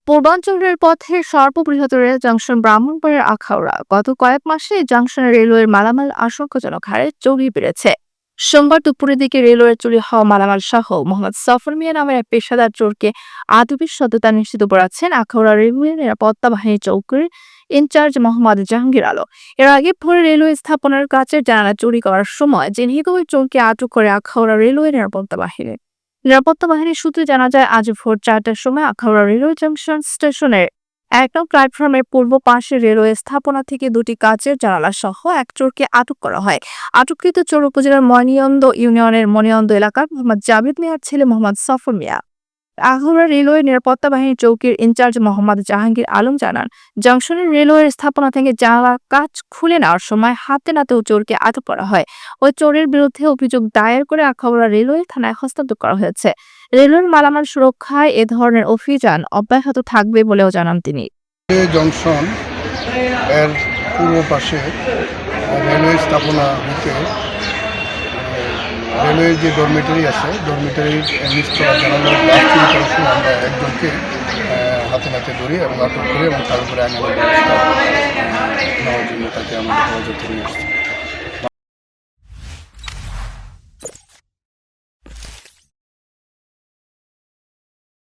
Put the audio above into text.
পূর্বাঞ্চল রেলপথের সর্ববৃহৎ রেল জংশন ব্রাহ্মণবাড়িয়ার আখাউড়া গত কয়েক মাসে জংশনে রেলওয়ের মালামাল আশঙ্কাজনক হারে চুরি বেড়েছে। সোমবার দুপুরের দিকে রেলওয়ের চুরি হওয়া মালামাল সহ মোহাম্মদ সফর মিয়া নামের এক পেশাদার চোরকে আটকের সত্যতা নিশ্চিত করেছেন আখাউড়া রেলওয়ে নিরাপত্তা বাহিনী চৌকির ইনচার্জ মোহাম্মদ জাহাঙ্গীর আলম। এর আগে ভোরে রেলওয়ে স্থাপনার কাচের জানালা চুরি করার সময় চিহ্নিত ওই চোরকে আটক করে আখাউড়া রেলওয়ে নিরাপত্তা বাহিনী সূত্রে জানা যায়, আজ ভোর 4টার সময় আখাউড়া রেলওয়ে জংশন স্টেশনের ১ নং প্ল্যাটফর্মের পূর্ব পাশে রেলওয়ে স্থাপনা থেকে দুটি কাচের জানালা সহ এক চোরকে আটক করা হয়। আটককৃত চোর উপজেলার মনিয়ন্দ ইউনিয়নের মনিয়ন্দ এলাকার মোহাম্মদ জাভেদ মিয়ার ছেলে মোহাম্মদ সফর মিয়া। আখাউড়া রেলওয়ে নিরাপত্তা বাহিনী চৌকির ইনচার্জ মোহাম্মদ জাহাঙ্গীর আলম জানান, জংশনের রেলওয়ের স্থাপনা থেকে জানালার কাচ খুলে নেওয়ার সময় হাতে নাতেও চোরকে আটক করা হয়। ওই চোরের বিরুদ্ধে অভিযোগ দায়ের করে আখাউড়া রেলওয়ে থানায় হস্তান্তর করা হয়েছে। রেলওয়ের মালামাল সুরক্ষায় এ ধরনের অভিযান অব্যাহত থাকবে বলেও জানান তিনি। জংশন এর পূর্ব পাশে রেলওয়ে স্থাপনা হতে রেলওয়ের যে ডরমিটারি আছে, ডরমিটারির নিচতলা জানালার গ্লাস চুরি করার সময় আমরা একজনকে হাতে নাতে ধরি এবং আটক করি এবং তার উপরে আইনানুগ ব্যবস্থা নেওয়ার জন্য তাকে আমাদের হেফাজতে নিয়ে আসছি।